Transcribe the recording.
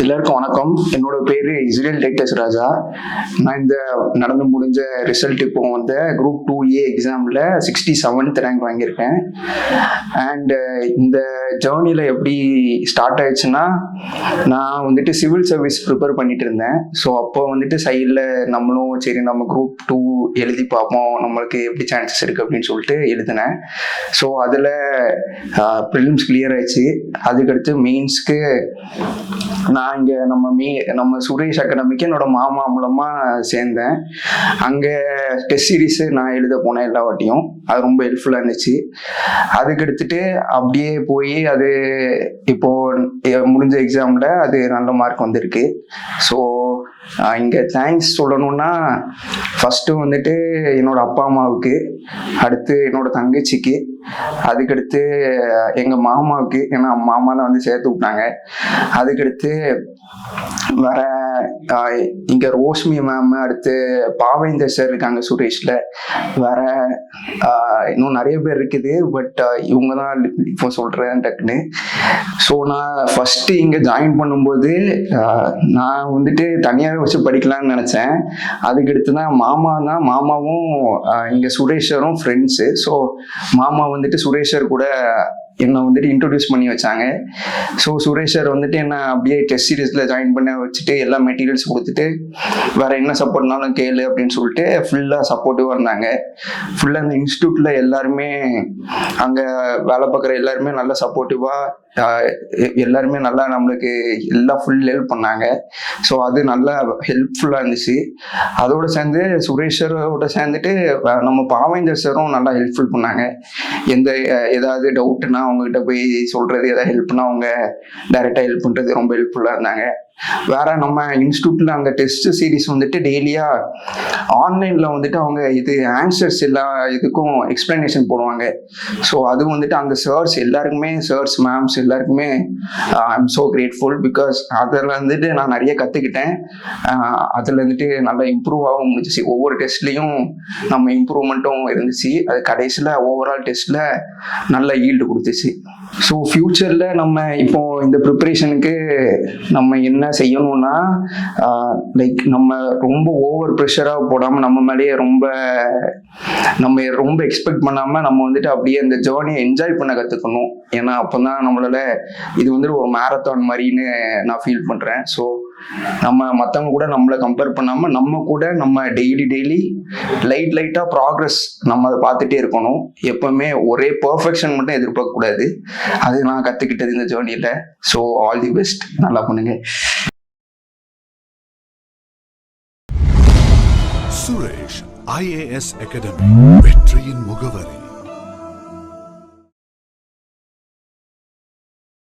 எல்லாருக்கும் வணக்கம். என்னோட பேர் இஸ்ரேல் டேக்டஸ் ராஜா. நான் இந்த நடந்து முடிஞ்ச ரிசல்ட் இப்போ வந்து குரூப் 2A எக்ஸாமில் 67th ரேங்க் வாங்கியிருக்கேன். அண்ட் இந்த ஜேர்னியில் எப்படி ஸ்டார்ட் ஆயிடுச்சுன்னா, நான் வந்துட்டு சிவில் சர்வீஸ் ப்ரிப்பேர் பண்ணிட்டு இருந்தேன். ஸோ அப்போ வந்துட்டு சைடில் நம்மளும் சரி நம்ம குரூப் 2 எழுதி பார்ப்போம், நம்மளுக்கு எப்படி சான்சஸ் இருக்குது அப்படின்னு சொல்லிட்டு எழுதினேன். ஸோ அதில் ப்ரிலிம்ஸ் கிளியர் ஆயிடுச்சு. அதுக்கடுத்து மெயின்ஸ்க்கு நான் இங்கே நம்ம சுரேஷ் அகாடமிக்கு என்னோட மாமா மூலமாக சேர்ந்தேன். அங்கே டெஸ்ட் சீரீஸு நான் எழுத போனேன் எல்லா வாட்டியும். அது ரொம்ப ஹெல்ப்ஃபுல்லாக இருந்துச்சு. அதுக்கடுத்துட்டு அப்படியே போய் அது இப்போது முடிஞ்ச எக்ஸாமில் அது நல்ல மார்க் வந்திருக்கு. ஸோ இங்கே தேங்க்ஸ் சொல்லணும்னா ஃபஸ்ட்டு வந்துட்டு என்னோட அப்பா அம்மாவுக்கு, அடுத்து என்னோட தங்கச்சிக்கு, அதுக்கடுத்து எங்கள் மாமாவுக்கு, ஏன்னா மாமா தான் வந்து சேர்த்து விட்டாங்க. அதுக்கடுத்து வேற இங்கே ரோஷ்மி மேம், அடுத்து பாவேந்தர் சார் இருக்காங்க சுரேஷில், வேற இன்னும் நிறைய பேர் இருக்குது. பட் இவங்க தான் இப்போ சொல்கிறேன் டக்குன்னு. ஸோ நான் ஃபஸ்ட்டு இங்கே ஜாயின் பண்ணும்போது நான் வந்துட்டு தனியாகவே வச்சு படிக்கலாம்னு நினச்சேன். அதுக்கடுத்து தான் மாமாவும் இங்கே சுரேஷரும் ஃப்ரெண்ட்ஸு. ஸோ மாமா வந்துட்டு சுரேஷர் கூட என்னை வந்துட்டு இன்ட்ரடியூஸ் பண்ணி வச்சாங்க. ஸோ சுரேஷர் வந்துட்டு என்னை அப்படியே டெஸ்ட் சீரீஸில் ஜாயின் பண்ண வச்சுட்டு எல்லா மெட்டீரியல்ஸ் கொடுத்துட்டு வேறு என்ன சப்போர்ட்னாலும் கேளு அப்படின்னு சொல்லிட்டு ஃபுல்லாக சப்போர்ட்டிவாக இருந்தாங்க. ஃபுல்லாக அந்த இன்ஸ்டியூட்டில் எல்லாருமே, அங்கே வேலை பார்க்குற எல்லாருமே நல்லா சப்போர்ட்டிவாக, எல்லாருமே நல்லா நம்மளுக்கு எல்லாம் ஃபுல் ஹெல்ப் பண்ணாங்க. ஸோ அது நல்லா ஹெல்ப்ஃபுல்லாக இருந்துச்சு. அதோடு சேர்ந்து சுரேஷரோட சேர்ந்துட்டு நம்ம பாவேந்தர் சாரும் நல்லா ஹெல்ப்ஃபுல் பண்ணாங்க. ஏதாவது டவுட்னா அவங்ககிட்ட போய் சொல்கிறது, ஏதாவது ஹெல்ப்னா அவங்க டைரெக்டாக ஹெல்ப் பண்ணுறது ரொம்ப ஹெல்ப்ஃபுல்லாக இருந்தாங்க. வேற நம்ம இன்ஸ்டியூட்டில் அங்கே டெஸ்ட் சீரீஸ் வந்துட்டு டெய்லியாக ஆன்லைனில் வந்துட்டு அவங்க இது ஆன்சர்ஸ் எல்லா இதுக்கும் எக்ஸ்பிளனேஷன் போடுவாங்க. ஸோ அது வந்துட்டு அந்த சார்ஸ் மேம்ஸ் எல்லாருக்குமே I am so grateful. Because அதில் வந்துட்டு நான் நிறைய கற்றுக்கிட்டேன். அதில் வந்துட்டு நல்லா இம்ப்ரூவ் ஆக முடிஞ்சிச்சு. ஒவ்வொரு டெஸ்ட்லேயும் நம்ம இம்ப்ரூவ்மெண்ட்டும் இருந்துச்சு. அது கடைசியில் ஓவரால் டெஸ்ட்டில் நல்ல ஈல்டு கொடுத்துச்சு. ஸோ ஃப்யூச்சரில் நம்ம இப்போ இந்த ப்ரிப்பரேஷனுக்கு நம்ம என்ன செய்யணும்னா, லைக் நம்ம ரொம்ப ஓவர் ப்ரெஷராக போடாமல் நம்ம மேலேயே ரொம்ப எக்ஸ்பெக்ட் பண்ணாமல் நம்ம வந்துட்டு அப்படியே இந்த ஜேர்னியை என்ஜாய் பண்ண கற்றுக்கணும். ஏன்னா அப்போ தான் நம்மளால இது வந்துட்டு ஒரு மேரத்தான் மாதிரின்னு நான் ஃபீல் பண்ணுறேன். ஸோ நம்ம மற்றவங்க கூட நம்மளை கம்பேர் பண்ணாமல் நம்ம டெய்லி லைட்டாக ப்ராக்ரஸ் நம்ம அதை பார்த்துட்டே இருக்கணும். எப்பவுமே ஒரே பர்ஃபெக்ஷன் மட்டும் எதிர்பார்க்கக்கூடாது. அது நான் கற்றுக்கிட்டது இந்த ஜேர்னியில். ஸோ ஆல் தி பெஸ்ட், நல்லா பண்ணுங்க. சுரேஷ் IAS அகாடமி, வெற்றியின் முகவரி.